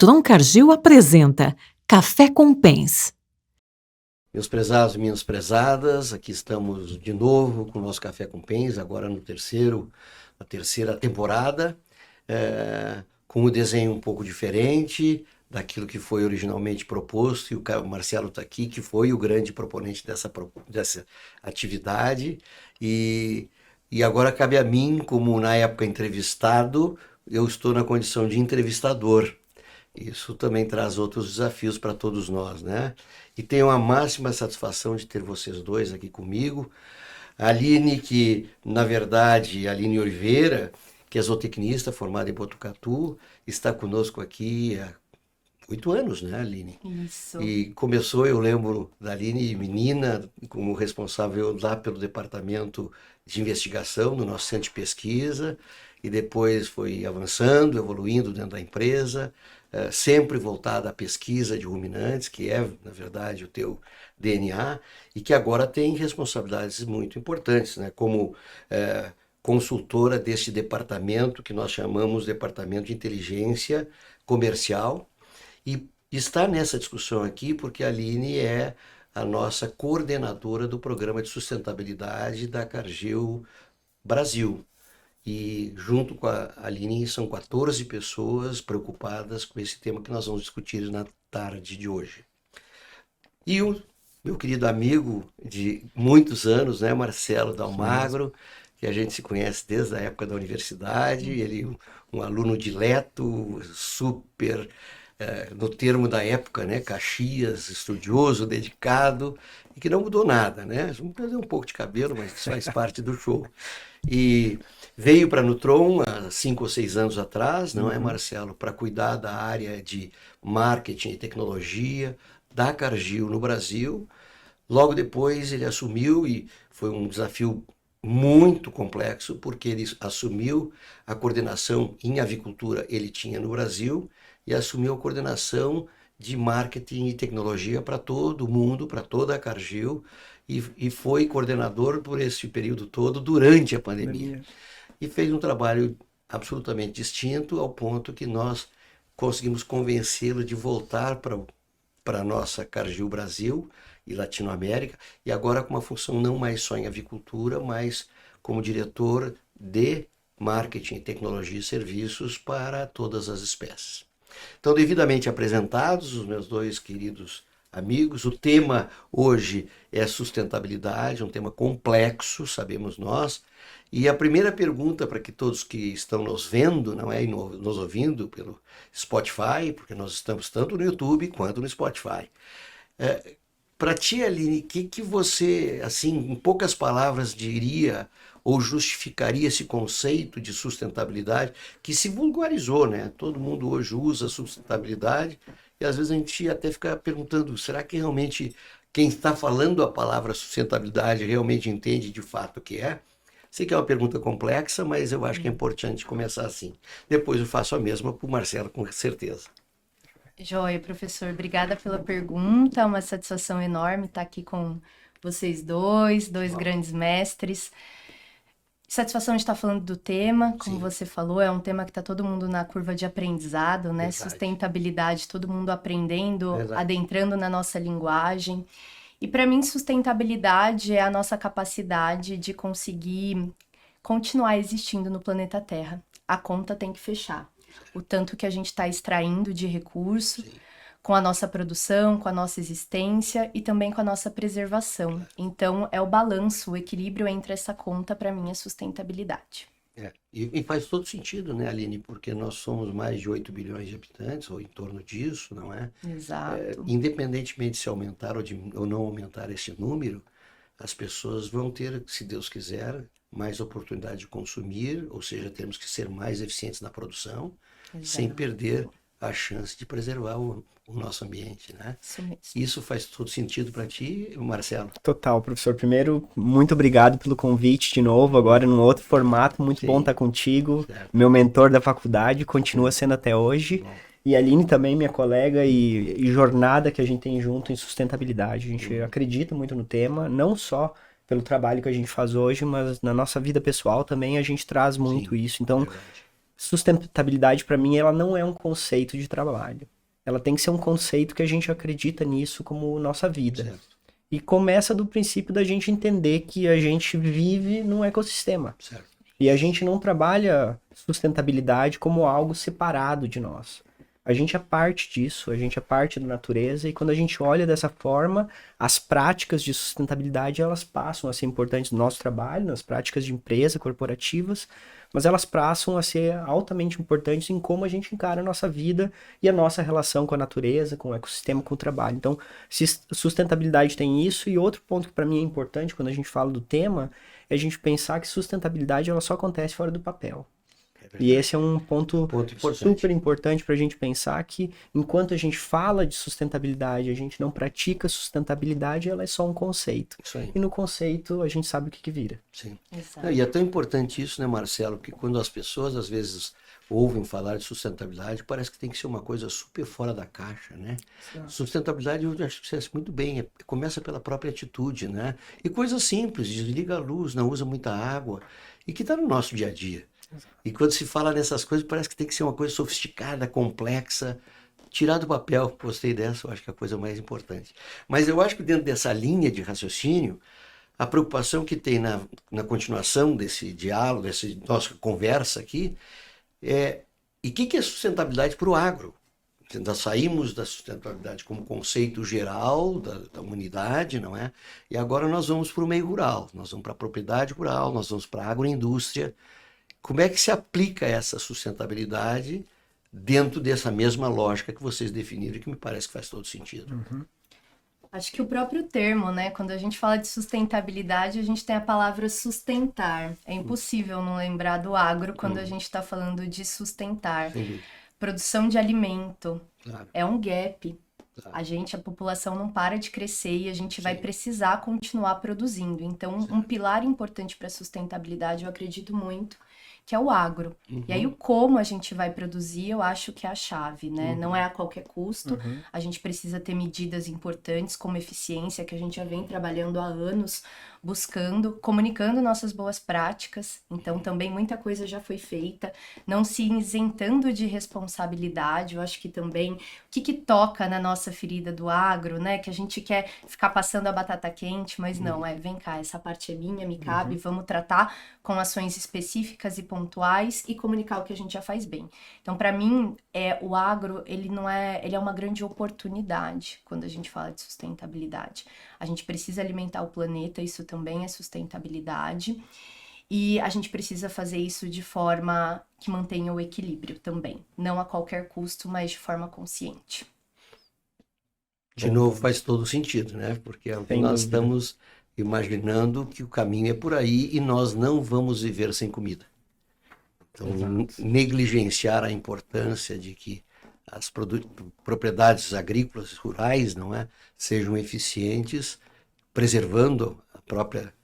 Nutron Cargill apresenta Café com Pens. Meus prezados e minhas prezadas, aqui estamos de novo com o nosso Café com Pens, agora na terceira temporada, com um desenho um pouco diferente daquilo que foi originalmente proposto, e o Marcelo está aqui, que foi o grande proponente dessa atividade, e agora cabe a mim, como na época entrevistado, eu estou na condição de entrevistador. Isso também traz outros desafios para todos nós, né? E tenho a máxima satisfação de ter vocês dois aqui comigo. A Aline, que na verdade, Aline Oliveira, que é zootecnista formada em Botucatu, está conosco aqui há 8 anos, né, Aline? Isso. E começou, eu lembro da Aline, menina, como responsável lá pelo departamento de investigação no nosso centro de pesquisa, e depois foi avançando, evoluindo dentro da empresa, sempre voltada à pesquisa de ruminantes, que é, na verdade, o teu DNA, e que agora tem responsabilidades muito importantes, né, como consultora deste departamento que nós chamamos Departamento de Inteligência Comercial, e está nessa discussão aqui porque a Aline é a nossa coordenadora do Programa de Sustentabilidade da Cargill Brasil. E junto com a Aline são 14 pessoas preocupadas com esse tema que nós vamos discutir na tarde de hoje. E o meu querido amigo de muitos anos, né, Marcelo Dalmagro, que a gente se conhece desde a época da universidade, ele um aluno dileto, super, no termo da época, né, Caxias, estudioso, dedicado, e que não mudou nada, né? Vamos perder um pouco de cabelo, mas isso faz parte do show. E veio para a Nutron há 5 ou 6 anos atrás, não é, Marcelo? Para cuidar da área de marketing e tecnologia da Cargill no Brasil. Logo depois ele assumiu, e foi um desafio muito complexo, porque ele assumiu a coordenação em avicultura, ele tinha no Brasil, e assumiu a coordenação de marketing e tecnologia para todo o mundo, para toda a Cargill, e foi coordenador por esse período todo durante a pandemia. E fez um trabalho absolutamente distinto, ao ponto que nós conseguimos convencê-lo de voltar para a nossa Cargill Brasil e Latinoamérica, e agora com uma função não mais só em avicultura, mas como diretor de marketing, tecnologia e serviços para todas as espécies. Então, devidamente apresentados, os meus dois queridos amigos, o tema hoje é sustentabilidade, um tema complexo, sabemos nós, e a primeira pergunta para que todos que estão nos vendo, não é, e nos ouvindo pelo Spotify, porque nós estamos tanto no YouTube quanto no Spotify. Para ti, Aline, o que você, assim, em poucas palavras, diria ou justificaria esse conceito de sustentabilidade que se vulgarizou, né? Todo mundo hoje usa sustentabilidade e às vezes a gente até fica perguntando, será que realmente quem está falando a palavra sustentabilidade realmente entende de fato o que é? Sei que é uma pergunta complexa, mas eu acho que é importante começar assim. Depois eu faço a mesma para o Marcelo, com certeza. Joia, professor. Obrigada pela pergunta. É uma satisfação enorme estar aqui com vocês dois grandes mestres. Satisfação de estar falando do tema, como você falou, é um tema que está todo mundo na curva de aprendizado, né? Verdade. Sustentabilidade, todo mundo aprendendo, Verdade. adentrando na nossa linguagem. E para mim, sustentabilidade é a nossa capacidade de conseguir continuar existindo no planeta Terra. A conta tem que fechar. O tanto que a gente está extraindo de recurso, com a nossa produção, com a nossa existência e também com a nossa preservação. Então, é o balanço, o equilíbrio entre essa conta, para mim, é sustentabilidade. E faz todo sentido, né, Aline? Porque nós somos mais de 8 bilhões de habitantes, ou em torno disso, não é? Exato. Independentemente de se aumentar ou não aumentar esse número, as pessoas vão ter, se Deus quiser, mais oportunidade de consumir, ou seja, temos que ser mais eficientes na produção, sem perder a chance de preservar o nosso ambiente, né? Isso mesmo. Isso faz todo sentido para ti, Marcelo? Total, professor. Primeiro, muito obrigado pelo convite de novo, agora num outro formato, muito bom estar contigo. Certo. Meu mentor da faculdade, continua sendo até hoje. Bom. E a Aline também, minha colega e jornada que a gente tem junto em sustentabilidade. A gente acredita muito no tema, não só pelo trabalho que a gente faz hoje, mas na nossa vida pessoal também a gente traz muito isso. Então, Verdade. sustentabilidade para mim ela não é um conceito de trabalho. Ela tem que ser um conceito que a gente acredita nisso como nossa vida. Certo, E começa do princípio da gente entender que a gente vive num ecossistema. certo. E a gente não trabalha sustentabilidade como algo separado de nós. A gente é parte disso, a gente é parte da natureza, e quando a gente olha dessa forma, as práticas de sustentabilidade, elas passam a ser importantes no nosso trabalho, nas práticas de empresa, corporativas, mas elas passam a ser altamente importantes em como a gente encara a nossa vida e a nossa relação com a natureza, com o ecossistema, com o trabalho. Então, sustentabilidade tem isso, e outro ponto que para mim é importante quando a gente fala do tema, é a gente pensar que sustentabilidade ela só acontece fora do papel. E esse é um ponto importante. super importante para a gente pensar que, enquanto a gente fala de sustentabilidade, a gente não pratica sustentabilidade, ela é só um conceito. Isso aí. E no conceito, a gente sabe o que vira. Sim. Exato. E é tão importante isso, né, Marcelo, que quando as pessoas às vezes ouvem falar de sustentabilidade, parece que tem que ser uma coisa super fora da caixa, né? Sustentabilidade, eu acho que você disse muito bem, começa pela própria atitude, né? E coisas simples, desliga a luz, não usa muita água, e que está no nosso dia a dia. E quando se fala nessas coisas, parece que tem que ser uma coisa sofisticada, complexa. Tirar do papel, gostei dessa, eu acho que é a coisa mais importante. Mas eu acho que dentro dessa linha de raciocínio, a preocupação que tem na continuação desse diálogo, dessa nossa conversa aqui, e o que é sustentabilidade para o agro? Nós saímos da sustentabilidade como conceito geral da humanidade, não é? E agora nós vamos para o meio rural, nós vamos para a propriedade rural, nós vamos para a agroindústria. Como é que se aplica essa sustentabilidade dentro dessa mesma lógica que vocês definiram, que me parece que faz todo sentido? Acho que o próprio termo, né? Quando a gente fala de sustentabilidade, a gente tem a palavra sustentar. É impossível não lembrar do agro quando a gente está falando de sustentar. Sim. Produção de alimento Claro. é um gap. Claro. A população não para de crescer e a gente vai Sim. precisar continuar produzindo. Então, um pilar importante para a sustentabilidade, eu acredito muito, que é o agro. E aí, o como a gente vai produzir, eu acho que é a chave, né? Não é a qualquer custo. A gente precisa ter medidas importantes, como eficiência, que a gente já vem trabalhando há anos, buscando, comunicando nossas boas práticas. Então, também muita coisa já foi feita. Não se isentando de responsabilidade. Eu acho que também, o que toca na nossa ferida do agro, né? Que a gente quer ficar passando a batata quente, mas não, vem cá, essa parte é minha, me cabe, vamos tratar com ações específicas e pontuais e comunicar o que a gente já faz bem. Então, para mim, o agro, ele é uma grande oportunidade quando a gente fala de sustentabilidade. A gente precisa alimentar o planeta, isso também é sustentabilidade. E a gente precisa fazer isso de forma que mantenha o equilíbrio também. Não a qualquer custo, mas de forma consciente. De novo, faz todo sentido, né? Porque nós estamos imaginando que o caminho é por aí e nós não vamos viver sem comida. Então, negligenciar a importância de que as propriedades agrícolas rurais, não é, sejam eficientes, preservando a própria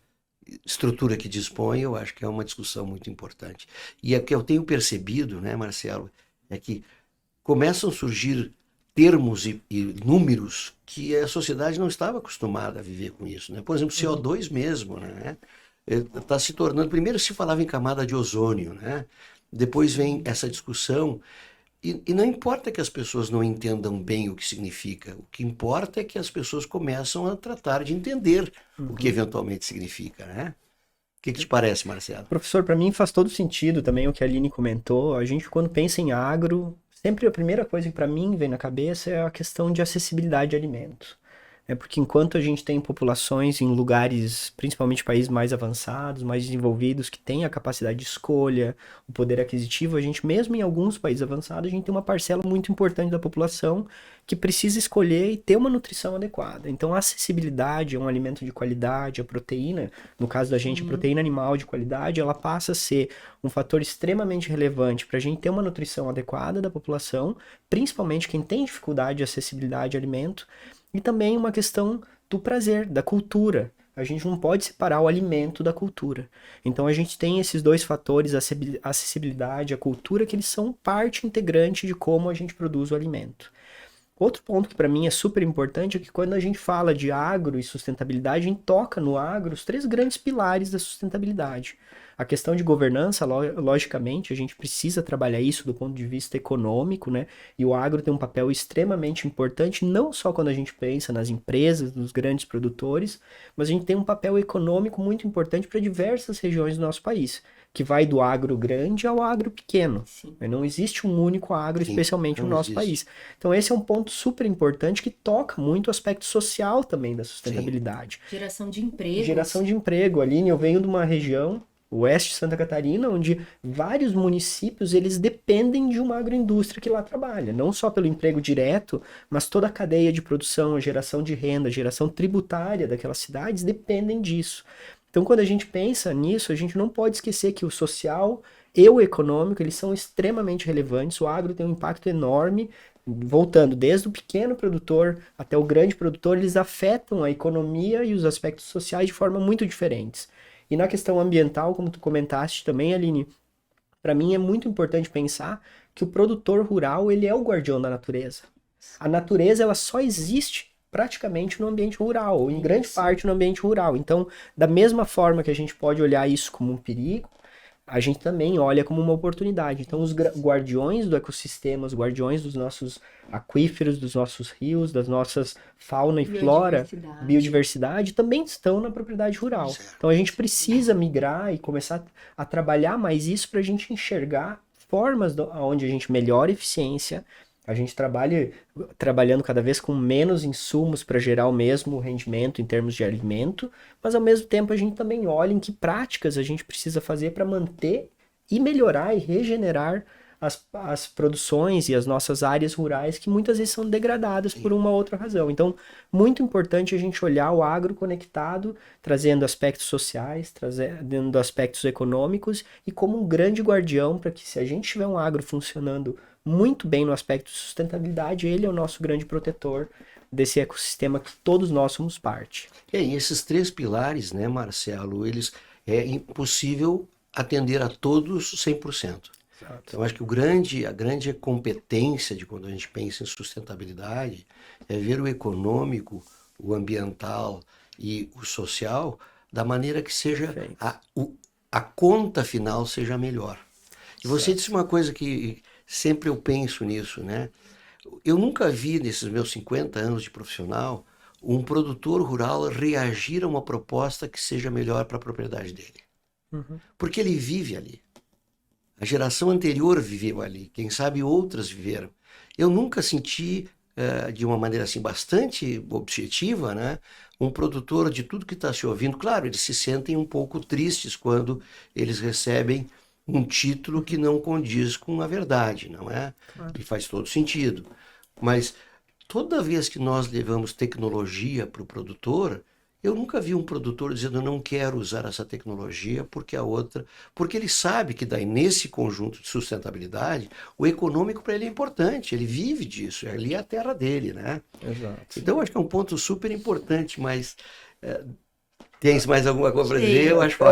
estrutura que dispõe, eu acho que é uma discussão muito importante. E o que eu tenho percebido, né, Marcelo, é que começam a surgir termos e números que a sociedade não estava acostumada a viver com isso, né? Por exemplo, CO2 mesmo, né? Está se tornando... Primeiro se falava em camada de ozônio, né? Depois vem essa discussão. E não importa que as pessoas não entendam bem o que significa. O que importa é que as pessoas começam a tratar de entender o que eventualmente significa, né? O que te parece, Marcelo? Professor, para mim faz todo sentido também o que a Aline comentou. A gente, quando pensa em agro, sempre a primeira coisa que para mim vem na cabeça é a questão de acessibilidade de alimento. Porque enquanto a gente tem populações em lugares, principalmente países mais avançados, mais desenvolvidos, que têm a capacidade de escolha, o poder aquisitivo, a gente, mesmo em alguns países avançados, a gente tem uma parcela muito importante da população que precisa escolher e ter uma nutrição adequada. Então, a acessibilidade a um alimento de qualidade, a proteína, no caso da gente, a proteína animal de qualidade, ela passa a ser um fator extremamente relevante para a gente ter uma nutrição adequada da população, principalmente quem tem dificuldade de acessibilidade de alimento, e também uma questão do prazer, da cultura. A gente não pode separar o alimento da cultura. Então a gente tem esses dois fatores, a acessibilidade, a cultura, que eles são parte integrante de como a gente produz o alimento. Outro ponto que para mim é super importante é que quando a gente fala de agro e sustentabilidade, a gente toca no agro os três grandes pilares da sustentabilidade. A questão de governança, logicamente, a gente precisa trabalhar isso do ponto de vista econômico, né? E o agro tem um papel extremamente importante, não só quando a gente pensa nas empresas, nos grandes produtores, mas a gente tem um papel econômico muito importante para diversas regiões do nosso país, que vai do agro grande ao agro pequeno. Sim. Não existe um único agro, Sim, especialmente no não nosso existe. país. Então esse é um ponto super importante que toca muito o aspecto social também da sustentabilidade. Geração de empregos. Geração de emprego. Aline, eu venho de uma região, o oeste de Santa Catarina, onde vários municípios eles dependem de uma agroindústria que lá trabalha. Não só pelo emprego direto, mas toda a cadeia de produção, a geração de renda, a geração tributária daquelas cidades dependem disso. Então, quando a gente pensa nisso, a gente não pode esquecer que o social e o econômico, eles são extremamente relevantes. O agro tem um impacto enorme, voltando desde o pequeno produtor até o grande produtor, eles afetam a economia e os aspectos sociais de forma muito diferentes. E na questão ambiental, como tu comentaste também, Aline, para mim é muito importante pensar que o produtor rural, ele é o guardião da natureza. A natureza, ela só existe praticamente no ambiente rural, ou em grande parte no ambiente rural. Então, da mesma forma que a gente pode olhar isso como um perigo, a gente também olha como uma oportunidade. Então, os guardiões do ecossistema, os guardiões dos nossos aquíferos, dos nossos rios, das nossas fauna e flora, biodiversidade, também estão na propriedade rural. Então, a gente precisa migrar e começar a trabalhar mais isso para a gente enxergar formas onde a gente melhora a eficiência, a gente trabalhando cada vez com menos insumos para gerar o mesmo rendimento em termos de alimento, mas ao mesmo tempo a gente também olha em que práticas a gente precisa fazer para manter e melhorar e regenerar as produções e as nossas áreas rurais que muitas vezes são degradadas por uma outra razão. Então, muito importante a gente olhar o agro conectado, trazendo aspectos sociais, trazendo aspectos econômicos e como um grande guardião para que, se a gente tiver um agro funcionando muito bem no aspecto de sustentabilidade, ele é o nosso grande protetor desse ecossistema que todos nós somos parte. E esses 3 pilares, né, Marcelo, eles é impossível atender a todos 100%. Exato. Então, acho que a grande competência de quando a gente pensa em sustentabilidade é ver o econômico, o ambiental e o social da maneira que seja a conta final seja melhor. E você disse uma coisa que sempre eu penso nisso, né? Eu nunca vi, nesses meus 50 anos de profissional, um produtor rural reagir a uma proposta que seja melhor para a propriedade dele. Uhum. Porque ele vive ali. A geração anterior viveu ali. Quem sabe outras viveram. Eu nunca senti, de uma maneira assim bastante objetiva, né, um produtor de tudo que está se ouvindo. Claro, eles se sentem um pouco tristes quando eles recebem um título que não condiz com a verdade, não é? Claro. E faz todo sentido. Mas toda vez que nós levamos tecnologia para o produtor, eu nunca vi um produtor dizendo: eu não quero usar essa tecnologia porque a outra... Porque ele sabe que daí, nesse conjunto de sustentabilidade, o econômico para ele é importante, ele vive disso, ali é a terra dele, né? Exato. Então, acho que é um ponto super importante, mas... Tens mais alguma coisa para dizer? Eu acho que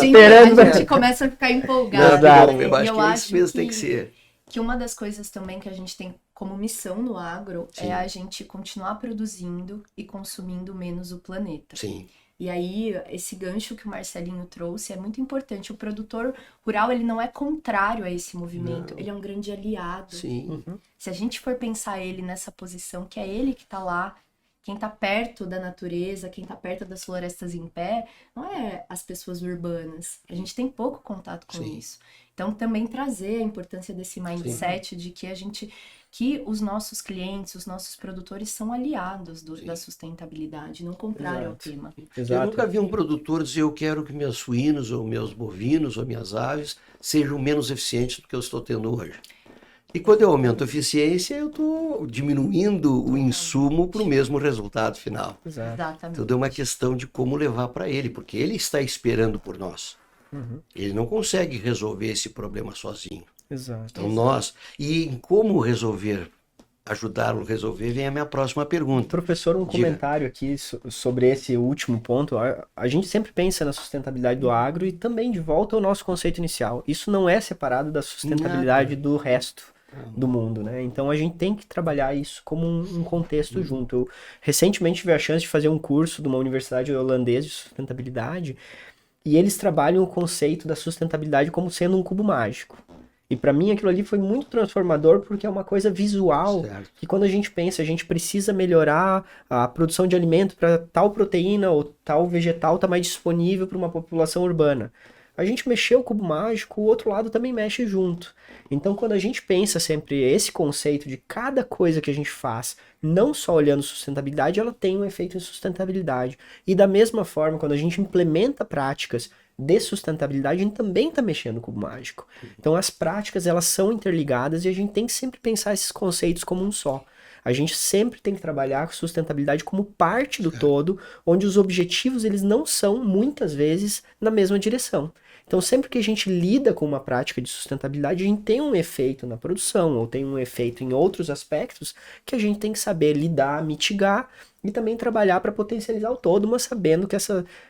esperando. A gente começa a ficar empolgado. Eu acho que é isso mesmo, tem que ser. Que uma das coisas também que a gente tem como missão no agro é a gente continuar produzindo e consumindo menos o planeta. Sim. E aí, esse gancho que o Marcelinho trouxe é muito importante. O produtor rural, ele não é contrário a esse movimento, ele é um grande aliado. Sim. Se a gente for pensar ele nessa posição, que é ele que está lá, quem está perto da natureza, quem está perto das florestas em pé, não é as pessoas urbanas. A gente tem pouco contato com isso. Então, também trazer a importância desse mindset de que os nossos clientes, os nossos produtores são aliados da sustentabilidade, não contrário ao tema. Eu nunca vi um produtor dizer: eu quero que meus suínos, ou meus bovinos, ou minhas aves sejam menos eficientes do que eu estou tendo hoje. E quando eu aumento a eficiência, eu estou diminuindo o insumo para o mesmo resultado final. Exatamente. Tudo é uma questão de como levar para ele, porque ele está esperando por nós. Ele não consegue resolver esse problema sozinho. Exato. Então nós... E em como resolver, ajudá-lo a resolver, vem a minha próxima pergunta. Professor, comentário aqui sobre esse último ponto. A gente sempre pensa na sustentabilidade do agro e também de volta ao nosso conceito inicial. Isso não é separado da sustentabilidade do resto do mundo, né? Então a gente tem que trabalhar isso como um contexto junto. Eu recentemente tive a chance de fazer um curso de uma universidade holandesa de sustentabilidade e eles trabalham o conceito da sustentabilidade como sendo um cubo mágico. E para mim aquilo ali foi muito transformador porque é uma coisa visual Certo. que quando a gente pensa, a gente precisa melhorar a produção de alimento para tal proteína ou tal vegetal estar mais disponível para uma população urbana. A gente mexeu o cubo mágico, o outro lado também mexe junto. Então, quando a gente pensa sempre esse conceito de cada coisa que a gente faz, não só olhando sustentabilidade, ela tem um efeito em sustentabilidade. E da mesma forma, quando a gente implementa práticas de sustentabilidade, a gente também está mexendo no cubo mágico. Então, as práticas, elas são interligadas e a gente tem que sempre pensar esses conceitos como um só. A gente sempre tem que trabalhar com sustentabilidade como parte do todo, onde os objetivos eles não são, muitas vezes, na mesma direção. Então, sempre que a gente lida com uma prática de sustentabilidade, a gente tem um efeito na produção, ou tem um efeito em outros aspectos que a gente tem que saber lidar, mitigar e também trabalhar para potencializar o todo, mas sabendo que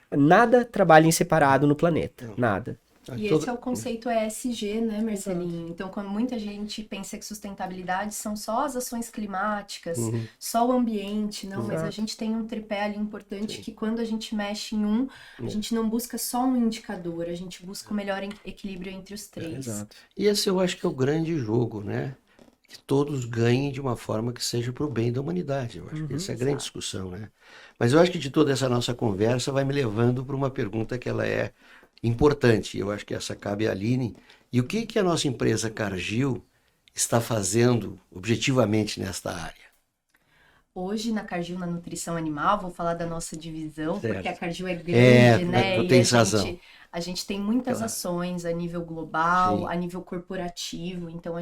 nada trabalha em separado no planeta, nada. E esse é o conceito ESG, né, Marcelinho? Então, quando muita gente pensa que sustentabilidade são só as ações climáticas, só o ambiente, não, mas a gente tem um tripé ali importante que quando a gente mexe em a gente não busca só um indicador, a gente busca o melhor equilíbrio entre os três. Exato. E esse eu acho que é o grande jogo, né? Que todos ganhem de uma forma que seja para o bem da humanidade. Eu acho que essa é a grande discussão, né? Mas eu acho que de toda essa nossa conversa vai me levando para uma pergunta que ela é importante. Eu acho que essa cabe à Aline. E o que a nossa empresa Cargill está fazendo objetivamente nesta área? Hoje, na Cargill, na Nutrição Animal, vou falar da nossa divisão, Certo. porque a Cargill é grande, né? Tu E tens razão. a gente tem muitas Claro. ações a nível global, Sim. a nível corporativo. Então,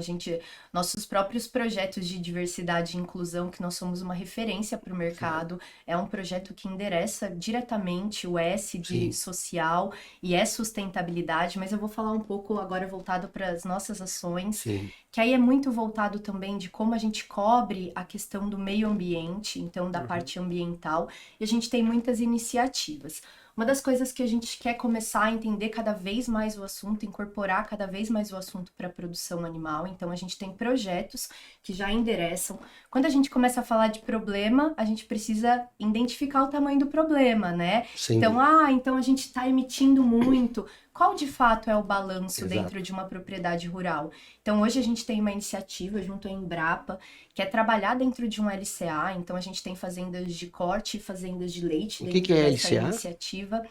nossos próprios projetos de diversidade e inclusão, que nós somos uma referência para o mercado, é um projeto que endereça diretamente o S de Sim. social e é sustentabilidade, mas eu vou falar um pouco agora voltado para as nossas ações, Sim. que aí é muito voltado também de como a gente cobre a questão do meio ambiente, então da parte ambiental, e a gente tem muitas iniciativas. Uma das coisas que a gente quer começar a entender cada vez mais o assunto, incorporar cada vez mais o assunto para a produção animal, então a gente tem projetos que já endereçam. Quando a gente começa a falar de problema, a gente precisa identificar o tamanho do problema, né? Sem Então, dúvida. então a gente está emitindo muito. Qual de fato é o balanço Exato. dentro de uma propriedade rural? Então, hoje a gente tem uma iniciativa junto à Embrapa, que é trabalhar dentro de um LCA. Então, a gente tem fazendas de corte e fazendas de leite O dentro que é dessa LCA? iniciativa.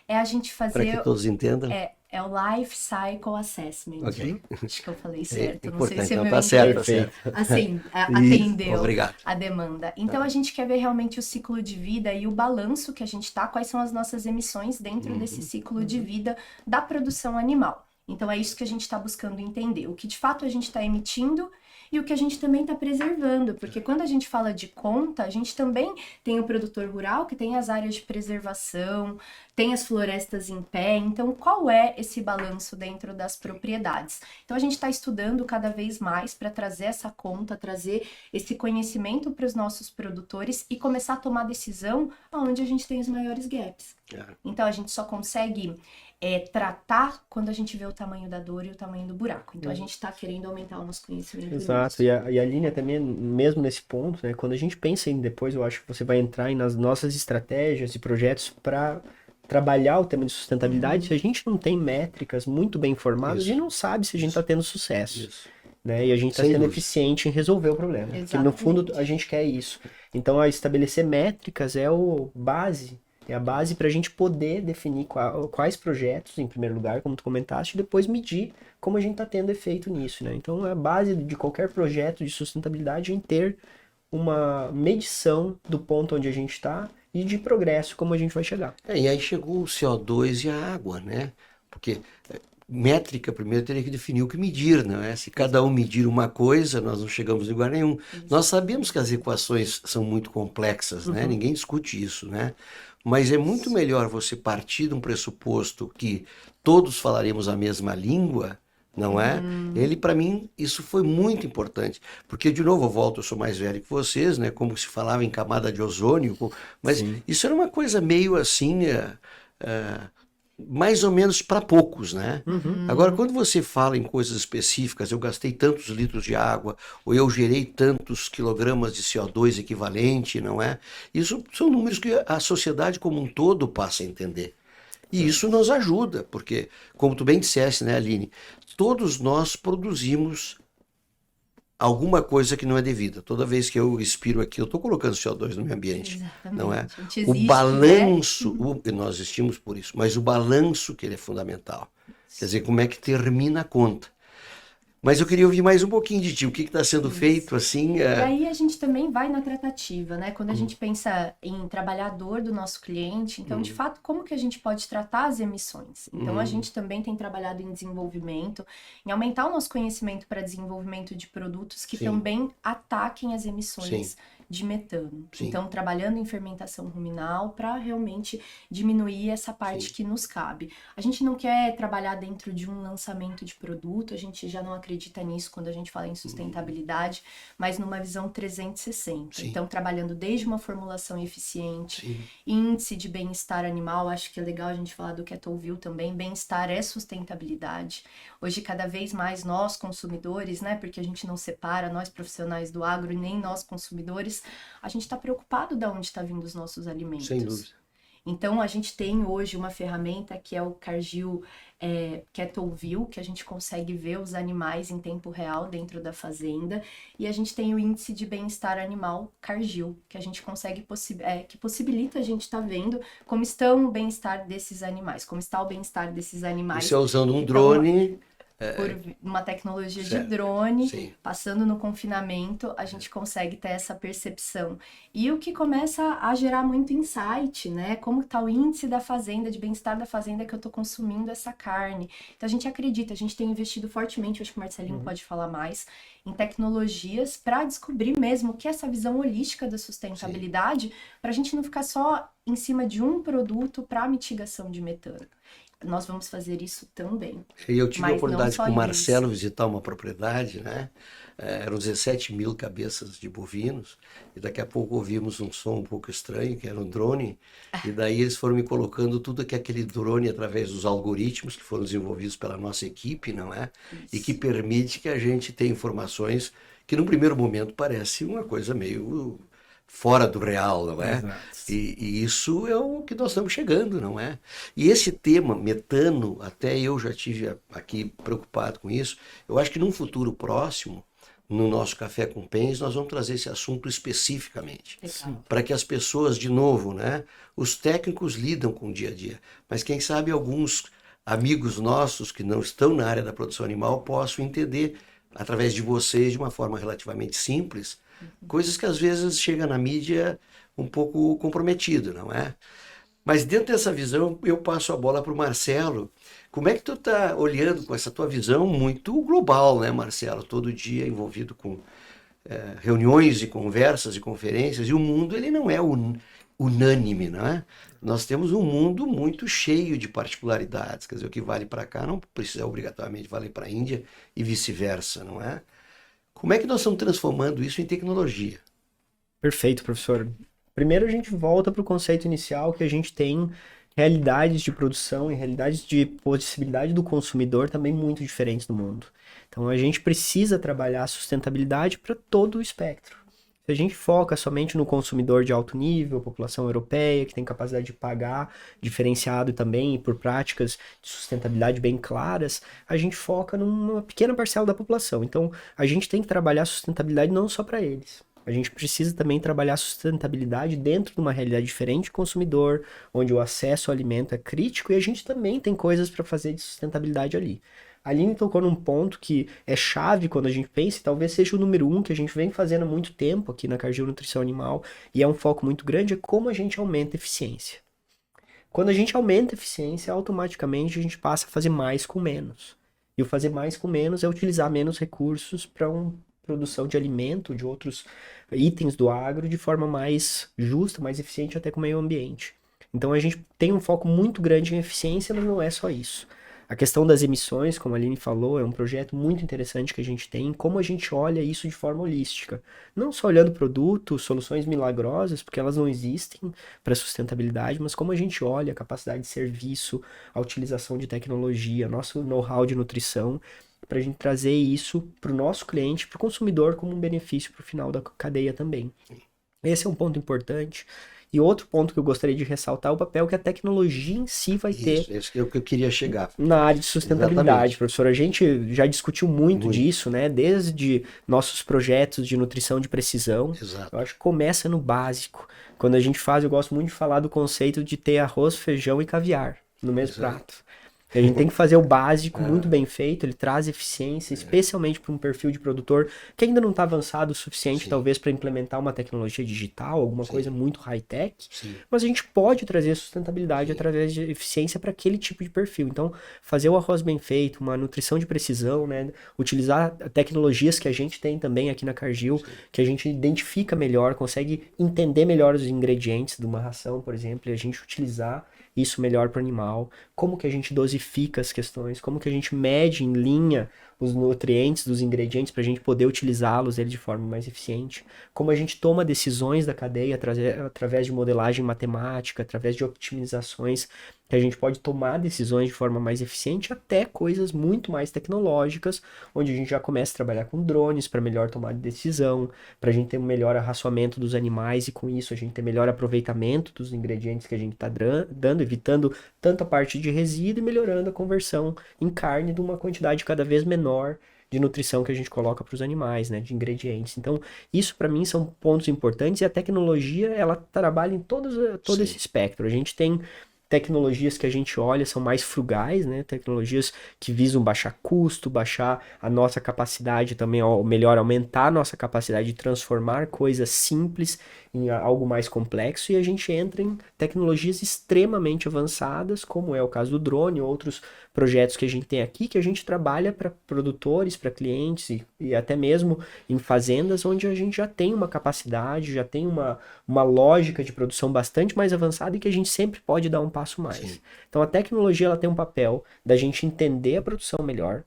É a gente Para fazer... que todos entendam. É o Life Cycle Assessment. Ok. Acho que eu falei certo. Não sei Importante. se é Não, meu tá certo, inglês, tá certo. assim, atendeu Obrigado. a demanda. Então, a gente quer ver realmente o ciclo de vida e o balanço que a gente tá, quais são as nossas emissões dentro desse ciclo de vida da produção animal. Então, é isso que a gente está buscando entender. O que de fato a gente está emitindo e o que a gente também está preservando. Porque quando a gente fala de conta, a gente também tem o produtor rural, que tem as áreas de preservação, tem as florestas em pé. Então, qual é esse balanço dentro das propriedades? Então, a gente está estudando cada vez mais para trazer essa conta, trazer esse conhecimento para os nossos produtores e começar a tomar decisão onde a gente tem os maiores gaps. Então, a gente só consegue tratar quando a gente vê o tamanho da dor e o tamanho do buraco. Então, a gente está querendo aumentar o nosso conhecimento. Exato, e a linha também, mesmo nesse ponto, né, quando a gente pensa em depois, eu acho que você vai entrar nas nossas estratégias e projetos para trabalhar o tema de sustentabilidade. Se a gente não tem métricas muito bem formadas, a gente não sabe se a gente está tendo sucesso. Isso. Né? E a gente está Sem sendo dúvida. eficiente em resolver o problema. Porque no fundo a gente quer isso. Então, estabelecer métricas é a base para a gente poder definir quais projetos, em primeiro lugar, como tu comentaste, e depois medir como a gente está tendo efeito nisso, né? Então, a base de qualquer projeto de sustentabilidade é em ter uma medição do ponto onde a gente está e de progresso, como a gente vai chegar. E aí chegou o CO2 e a água, né? Porque métrica, primeiro, teria que definir o que medir, não é? Se cada um medir uma coisa, nós não chegamos em lugar nenhum. Nós sabemos que as equações são muito complexas, né? Ninguém discute isso, né? Mas é muito melhor você partir de um pressuposto que todos falaremos a mesma língua, não é? Ele, para mim, isso foi muito importante. Porque, de novo, eu volto, eu sou mais velho que vocês, né? Como se falava em camada de ozônio, mas isso era uma coisa meio assim... mais ou menos para poucos, né? Agora, quando você fala em coisas específicas, eu gastei tantos litros de água, ou eu gerei tantos quilogramas de CO2 equivalente, não é? Isso são números que a sociedade como um todo passa a entender. E isso nos ajuda, porque, como tu bem disseste, né, Aline, todos nós produzimos alguma coisa que não é devida. Toda vez que eu respiro aqui, eu estou colocando CO2 no meu ambiente, Exatamente. não é? A gente O existe, balanço, né? nós existimos por isso, mas o balanço que ele é fundamental. Quer dizer, como é que termina a conta. Mas eu queria ouvir mais um pouquinho de ti. O que está sendo feito assim? E aí a gente também vai na tratativa, né? Quando a gente pensa em trabalhador do nosso cliente, então, de fato, como que a gente pode tratar as emissões? Então, a gente também tem trabalhado em desenvolvimento, em aumentar o nosso conhecimento para desenvolvimento de produtos que Sim. também ataquem as emissões Sim. de metano. Sim. Então, trabalhando em fermentação ruminal para realmente diminuir essa parte Sim. que nos cabe. A gente não quer trabalhar dentro de um lançamento de produto, a gente já não acredita nisso quando a gente fala em sustentabilidade, mas numa visão 360. Sim. Então, trabalhando desde uma formulação eficiente, Sim. índice de bem-estar animal, acho que é legal a gente falar do Ketoville também, bem-estar é sustentabilidade. Hoje, cada vez mais nós consumidores, né, porque a gente não separa nós profissionais do agro e nem nós consumidores, a gente está preocupado de onde está vindo os nossos alimentos. Sem dúvida. Então, a gente tem hoje uma ferramenta que é o Cargill Ketoville, que a gente consegue ver os animais em tempo real dentro da fazenda, e a gente tem o índice de bem-estar animal Cargill, que a gente consegue, que possibilita a gente estar vendo como estão o bem-estar desses animais, como está o bem-estar desses animais. Isso é usando um drone. Por uma tecnologia Certo. de drone, Sim. passando no confinamento, a gente consegue ter essa percepção. E o que começa a gerar muito insight, né? Como está o índice da fazenda, de bem-estar da fazenda que eu estou consumindo essa carne. Então a gente acredita, a gente tem investido fortemente, acho que o Marcelinho pode falar mais, em tecnologias para descobrir mesmo o que é essa visão holística da sustentabilidade, para a gente não ficar só em cima de um produto para mitigação de metano. Nós vamos fazer isso também. E eu tive a Mas oportunidade não só com o Marcelo isso. visitar uma propriedade, né? Eram 17 mil cabeças de bovinos, e daqui a pouco ouvimos um som um pouco estranho, que era um drone, e daí eles foram me colocando tudo que aquele drone, através dos algoritmos que foram desenvolvidos pela nossa equipe, não é? E que permite que a gente tenha informações que, num primeiro momento, parece uma coisa meio fora do real, não é? Exato. E isso é o que nós estamos chegando, não é? E esse tema, metano, até eu já tive aqui preocupado com isso. Eu acho que num futuro próximo, no nosso Café com Pens, nós vamos trazer esse assunto especificamente. Para que as pessoas, de novo, né? Os técnicos lidam com o dia a dia, mas quem sabe alguns amigos nossos que não estão na área da produção animal possam entender, através de vocês, de uma forma relativamente simples, coisas que às vezes chega na mídia um pouco comprometido, não é? Mas dentro dessa visão, eu passo a bola para o Marcelo. Como é que tu está olhando com essa tua visão muito global, né, Marcelo? Todo dia envolvido com reuniões e conversas e conferências, e o mundo ele não é unânime, não é? Nós temos um mundo muito cheio de particularidades, quer dizer, o que vale para cá não precisa obrigatoriamente valer para a Índia e vice-versa, não é? Como é que nós estamos transformando isso em tecnologia? Perfeito, professor. Primeiro a gente volta para o conceito inicial que a gente tem realidades de produção e realidades de possibilidade do consumidor também muito diferentes no mundo. Então a gente precisa trabalhar a sustentabilidade para todo o espectro. Se a gente foca somente no consumidor de alto nível, população europeia, que tem capacidade de pagar diferenciado também por práticas de sustentabilidade bem claras, a gente foca numa pequena parcela da população. Então, a gente tem que trabalhar a sustentabilidade não só para eles. A gente precisa também trabalhar a sustentabilidade dentro de uma realidade diferente de consumidor, onde o acesso ao alimento é crítico e a gente também tem coisas para fazer de sustentabilidade ali. A Aline tocou num ponto que é chave quando a gente pensa, e talvez seja o número 1 que a gente vem fazendo há muito tempo aqui na Cargill Nutrição Animal, e é um foco muito grande, é como a gente aumenta a eficiência. Quando a gente aumenta a eficiência, automaticamente a gente passa a fazer mais com menos. E o fazer mais com menos é utilizar menos recursos para uma produção de alimento, de outros itens do agro, de forma mais justa, mais eficiente até com o meio ambiente. Então a gente tem um foco muito grande em eficiência, mas não é só isso. A questão das emissões, como a Aline falou, é um projeto muito interessante que a gente tem, como a gente olha isso de forma holística. Não só olhando produtos, soluções milagrosas, porque elas não existem para sustentabilidade, mas como a gente olha a capacidade de serviço, a utilização de tecnologia, nosso know-how de nutrição, para a gente trazer isso para o nosso cliente, para o consumidor, como um benefício para o final da cadeia também. Esse é um ponto importante. E outro ponto que eu gostaria de ressaltar é o papel que a tecnologia em si vai ter Isso é o que eu queria chegar. na área de sustentabilidade, Exatamente. professor. A gente já discutiu muito Muito. disso, né? Desde nossos projetos de nutrição de precisão. Exato. Eu acho que começa no básico. Quando a gente faz, eu gosto muito de falar do conceito de ter arroz, feijão e caviar no mesmo Isso aí. prato. A gente tem que fazer o básico muito bem feito, ele traz eficiência, especialmente para um perfil de produtor que ainda não está avançado o suficiente, Sim. talvez, para implementar uma tecnologia digital, alguma coisa muito high-tech, Sim. mas a gente pode trazer sustentabilidade através de eficiência para aquele tipo de perfil. Então, fazer o arroz bem feito, uma nutrição de precisão, né? Utilizar tecnologias que a gente tem também aqui na Cargill, que a gente identifica melhor, consegue entender melhor os ingredientes de uma ração, por exemplo, e a gente utilizar isso melhor para o animal, como que a gente dosifica as questões, como que a gente mede em linha os nutrientes dos ingredientes para a gente poder utilizá-los de forma mais eficiente, como a gente toma decisões da cadeia através de modelagem matemática, através de optimizações, que a gente pode tomar decisões de forma mais eficiente, até coisas muito mais tecnológicas, onde a gente já começa a trabalhar com drones para melhor tomar decisão, para a gente ter um melhor arraçoamento dos animais e com isso a gente ter melhor aproveitamento dos ingredientes que a gente está dando, evitando tanto a parte de resíduo e melhorando a conversão em carne de uma quantidade cada vez menor de nutrição que a gente coloca para os animais, né, de ingredientes. Então, isso para mim são pontos importantes e a tecnologia, ela trabalha em todo esse espectro. A gente tem tecnologias que a gente olha são mais frugais, né? Tecnologias que visam baixar custo, baixar a nossa capacidade também, ou melhor, aumentar a nossa capacidade de transformar coisas simples em algo mais complexo, e a gente entra em tecnologias extremamente avançadas, como é o caso do drone, outros projetos que a gente tem aqui, que a gente trabalha para produtores, para clientes e até mesmo em fazendas onde a gente já tem uma capacidade, já tem uma lógica de produção bastante mais avançada e que a gente sempre pode dar um passo mais. Sim. Então a tecnologia ela tem um papel da gente entender a produção melhor,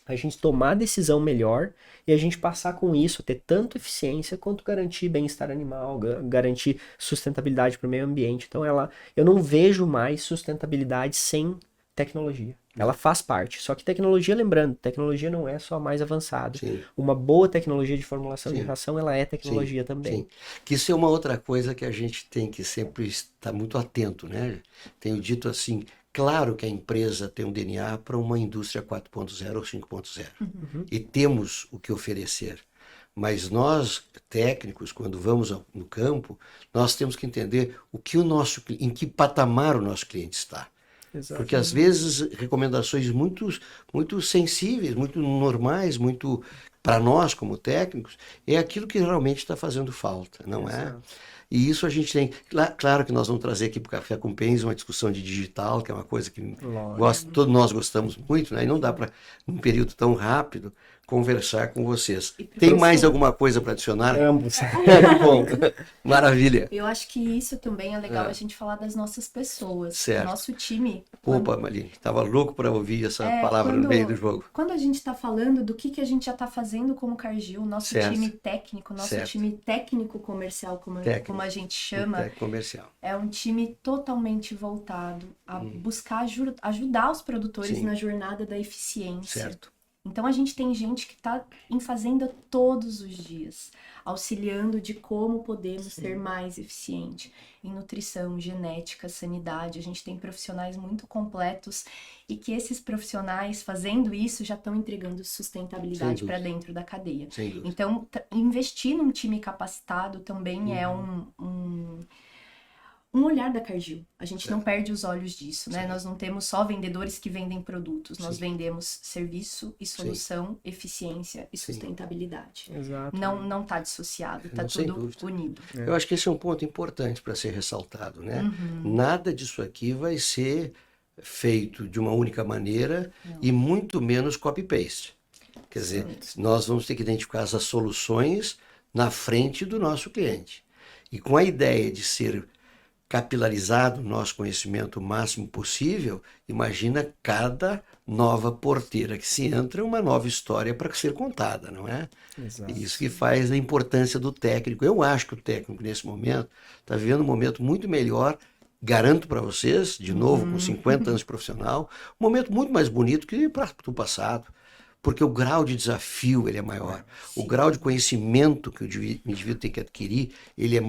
a gente tomar a decisão melhor e a gente passar com isso, ter tanto eficiência quanto garantir bem-estar animal, garantir sustentabilidade para o meio ambiente. Então eu não vejo mais sustentabilidade sem tecnologia. Ela faz parte. Só que tecnologia, lembrando, tecnologia não é só a mais avançada. Sim. Uma boa tecnologia de formulação Sim. de ração, ela é tecnologia Sim, também. sim. Que isso é uma outra coisa que a gente tem que sempre estar muito atento, né? Tenho dito assim, claro que a empresa tem um DNA para uma indústria 4.0 ou 5.0. E temos o que oferecer. Mas nós, técnicos, quando vamos no campo, nós temos que entender em que patamar o nosso cliente está. Porque às vezes recomendações muito sensíveis, muito normais, muito para nós como técnicos, é aquilo que realmente está fazendo falta, não é? E isso a gente tem. Claro que nós vamos trazer aqui para o Café com Pens uma discussão de digital, que é uma coisa que todos nós gostamos muito, né? E não dá para, num período tão rápido, conversar com vocês. Tem mais alguma coisa para adicionar? Ambos. Bom, maravilha. Eu acho que isso também é legal a gente falar das nossas pessoas. Certo. O nosso time. Opa, Maline, estava louco para ouvir essa palavra no meio do jogo. Quando a gente está falando do que a gente já está fazendo como Cargill, nosso Certo. time técnico, nosso Certo. time técnico-comercial, como a gente chama, Comercial. é um time totalmente voltado a buscar ajudar os produtores Sim. na jornada da eficiência. Certo. Então a gente tem gente que está em fazenda todos os dias, auxiliando de como podemos ser mais eficiente em nutrição, genética, sanidade. A gente tem profissionais muito completos e que esses profissionais, fazendo isso, já estão entregando sustentabilidade para dentro da cadeia. Sem dúvida. Então, investir num time capacitado também é um olhar da Cargill. A gente não perde os olhos disso, né? Nós não temos só vendedores que vendem produtos, nós vendemos serviço e solução, eficiência e sustentabilidade. Exato. Não está dissociado, está Sem tudo dúvida. unido. Eu acho que esse é um ponto importante para ser ressaltado, né? Nada disso aqui vai ser feito de uma única maneira e muito menos copy-paste. Quer dizer, nós vamos ter que identificar as soluções na frente do nosso cliente. E com a ideia de ser capilarizado o nosso conhecimento o máximo possível, imagina cada nova porteira que se entra, uma nova história para ser contada, não é? Exato. Isso que faz a importância do técnico. Eu acho que o técnico, nesse momento, está vivendo um momento muito melhor, garanto para vocês, de novo, com 50 anos de profissional, um momento muito mais bonito que do passado. porque o grau de desafio ele é maior. O grau de conhecimento que o indivíduo tem que adquirir, ele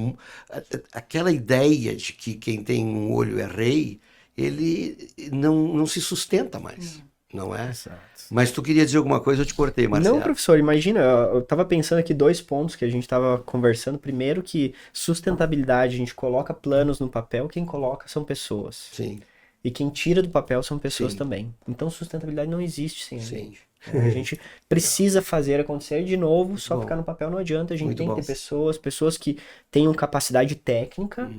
aquela ideia de que quem tem um olho é rei, ele não se sustenta mais, não é? Exato. Mas tu queria dizer alguma coisa, eu te cortei, Marcelo. Não, professor, imagina, eu tava pensando aqui 2 pontos que a gente tava conversando. Primeiro que sustentabilidade, a gente coloca planos no papel, quem coloca são pessoas. Sim. E quem tira do papel são pessoas Sim. também. Então sustentabilidade não existe sem a Sim. gente. A gente precisa fazer acontecer de novo, só bom. ficar no papel não adianta. A gente Muito tem que bom. ter pessoas que tenham capacidade técnica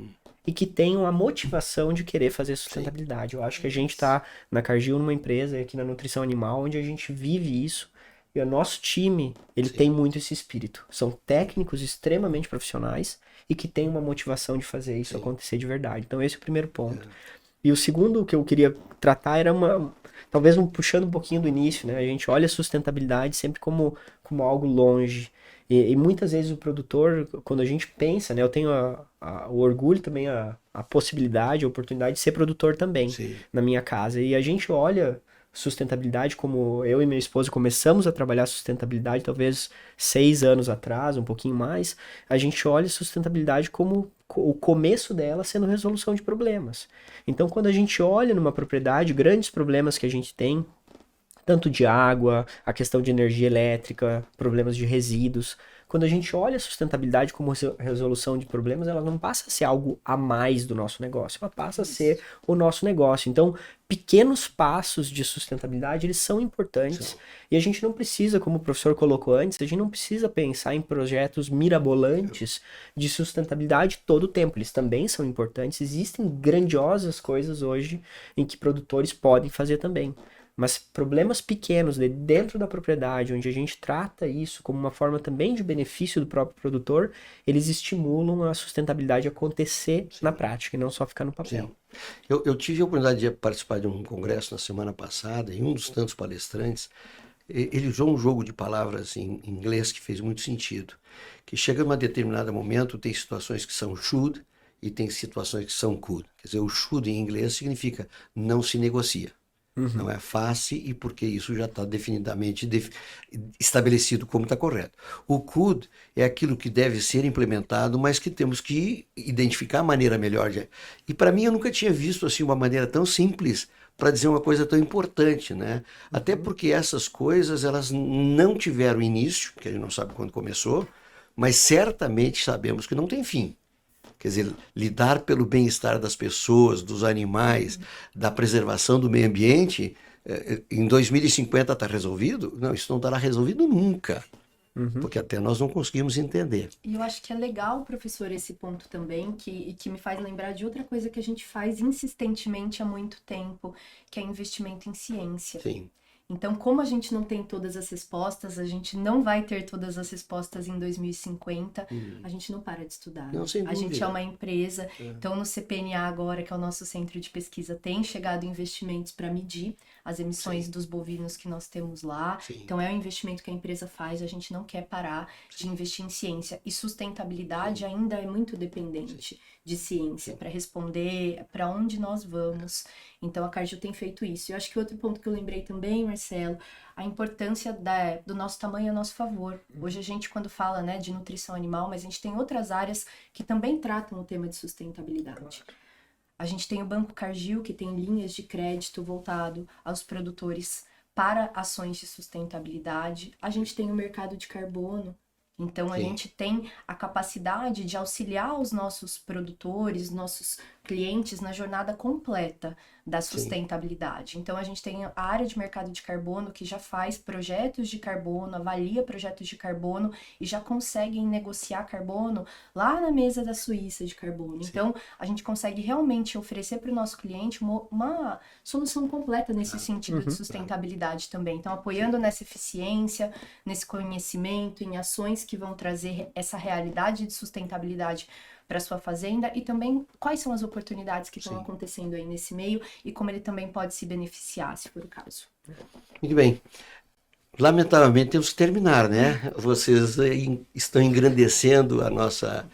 e que tenham a motivação de querer fazer sustentabilidade. Eu acho que a gente está na Cargill numa empresa aqui na nutrição animal onde a gente vive isso e o nosso time ele tem muito esse espírito. São técnicos extremamente profissionais e que têm uma motivação de fazer isso acontecer de verdade. Então esse é o primeiro ponto. E o segundo que eu queria tratar era talvez puxando um pouquinho do início, né? A gente olha a sustentabilidade sempre como algo longe. E muitas vezes o produtor, quando a gente pensa, né? Eu tenho o orgulho também, a possibilidade, a oportunidade de ser produtor também na minha casa. E a gente olha sustentabilidade como eu e minha esposa começamos a trabalhar sustentabilidade talvez 6 anos atrás, um pouquinho mais. A gente olha sustentabilidade como o começo dela sendo resolução de problemas. Então, quando a gente olha numa propriedade, grandes problemas que a gente tem, tanto de água, a questão de energia elétrica, problemas de resíduos. Quando a gente olha a sustentabilidade como resolução de problemas, ela não passa a ser algo a mais do nosso negócio, ela passa a ser o nosso negócio. Então, pequenos passos de sustentabilidade, eles são importantes. E a gente não precisa, como o professor colocou antes, a gente não precisa pensar em projetos mirabolantes de sustentabilidade todo o tempo. Eles também são importantes. Existem grandiosas coisas hoje em que produtores podem fazer também. Mas problemas pequenos dentro da propriedade, onde a gente trata isso como uma forma também de benefício do próprio produtor, eles estimulam a sustentabilidade a acontecer na prática e não só ficar no papel. Sim. Eu tive a oportunidade de participar de um congresso na semana passada e um dos tantos palestrantes, ele usou um jogo de palavras em inglês que fez muito sentido. Que chega a um determinado momento, tem situações que são should e tem situações que são could. Quer dizer, o should em inglês significa não se negocia. Não é fácil e porque isso já está definidamente estabelecido como está correto. O could é aquilo que deve ser implementado, mas que temos que identificar a maneira melhor de... E para mim eu nunca tinha visto assim uma maneira tão simples para dizer uma coisa tão importante, né? Até porque essas coisas elas não tiveram início, que a gente não sabe quando começou, mas certamente sabemos que não tem fim. Quer dizer, lidar pelo bem-estar das pessoas, dos animais, da preservação do meio ambiente, em 2050 está resolvido? Não, isso não estará resolvido nunca, porque até nós não conseguimos entender. E eu acho que é legal, professor, esse ponto também, que me faz lembrar de outra coisa que a gente faz insistentemente há muito tempo, que é investimento em ciência. Sim. Então, como a gente não tem todas as respostas, a gente não vai ter todas as respostas em 2050, a gente não para de estudar. Não, sem a gente dúvida. é uma empresa, então no CPNA agora, que é o nosso centro de pesquisa, tem chegado investimentos para medir as emissões dos bovinos que nós temos lá. Sim. Então é um investimento que a empresa faz, a gente não quer parar de investir em ciência. E sustentabilidade ainda é muito dependente de ciência para responder para onde nós vamos. Então a Cargill tem feito isso. E eu acho que outro ponto que eu lembrei também, Marcelo, a importância do nosso tamanho a nosso favor. Hoje a gente, quando fala, né, de nutrição animal, mas a gente tem outras áreas que também tratam o tema de sustentabilidade. A gente tem o Banco Cargill, que tem linhas de crédito voltado aos produtores para ações de sustentabilidade. A gente tem o mercado de carbono. Então, a gente tem a capacidade de auxiliar os nossos produtores, nossos clientes na jornada completa da sustentabilidade. Então, a gente tem a área de mercado de carbono que já faz projetos de carbono, avalia projetos de carbono e já conseguem negociar carbono lá na mesa da Suíça de carbono. Sim. Então, a gente consegue realmente oferecer para o nosso cliente uma solução completa nesse sentido de sustentabilidade também. Então, apoiando nessa eficiência, nesse conhecimento, em ações que vão trazer essa realidade de sustentabilidade para sua fazenda e também quais são as oportunidades que estão acontecendo aí nesse meio e como ele também pode se beneficiar, se for o caso. Muito bem. Lamentavelmente temos que terminar, né? Vocês estão engrandecendo a nossa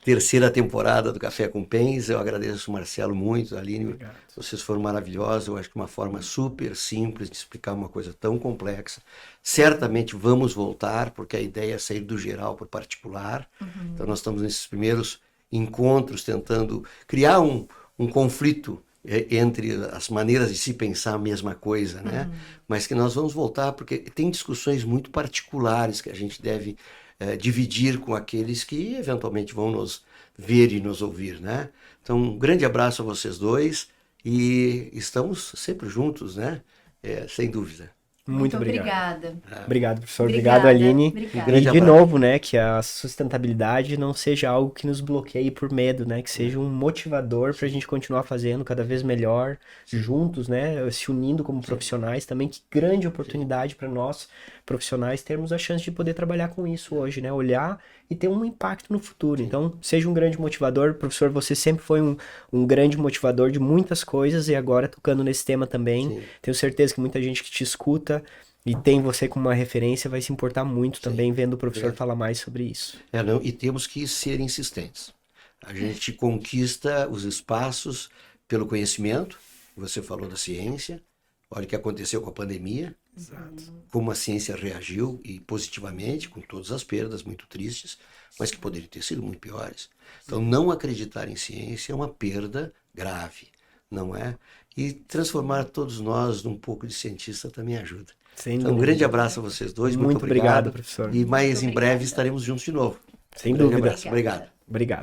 terceira temporada do Café com Pens. Eu agradeço o Marcelo muito, a Aline. Obrigado. Vocês foram maravilhosos. Eu acho que uma forma super simples de explicar uma coisa tão complexa. Certamente vamos voltar, porque a ideia é sair do geral para o particular. Então nós estamos nesses primeiros encontros tentando criar um conflito entre as maneiras de se pensar a mesma coisa, né? Mas que nós vamos voltar, porque tem discussões muito particulares que a gente deve dividir com aqueles que eventualmente vão nos ver e nos ouvir, né? Então, um grande abraço a vocês dois e estamos sempre juntos, né? Sem dúvida. Muito obrigado. Obrigada. Obrigado, professor. Obrigada, Obrigado, Aline. obrigada. E de abraço. novo, né, que a sustentabilidade não seja algo que nos bloqueie por medo, né, que seja um motivador para a gente continuar fazendo cada vez melhor, juntos, né, se unindo como profissionais também. Que grande oportunidade para nós, profissionais, termos a chance de poder trabalhar com isso hoje, né, olhar e ter um impacto no futuro. Então, seja um grande motivador. Professor, você sempre foi um grande motivador de muitas coisas e agora tocando nesse tema também. Sim. Tenho certeza que muita gente que te escuta e tem você como uma referência vai se importar muito também vendo o professor Obrigado. falar mais sobre isso. Não, e temos que ser insistentes. A gente conquista os espaços pelo conhecimento. Você falou da ciência. Olha o que aconteceu com a pandemia. Como a ciência reagiu e positivamente, com todas as perdas muito tristes, mas que poderiam ter sido muito piores. Então, não acreditar em ciência é uma perda grave, não é? E transformar todos nós num pouco de cientista também ajuda. Sem Então, um dúvida. grande abraço a vocês dois, muito Muito obrigado, obrigado. professor. E mais Muito em breve obrigada. estaremos juntos de novo. Sem Um grande dúvida. abraço. Obrigado. Obrigado.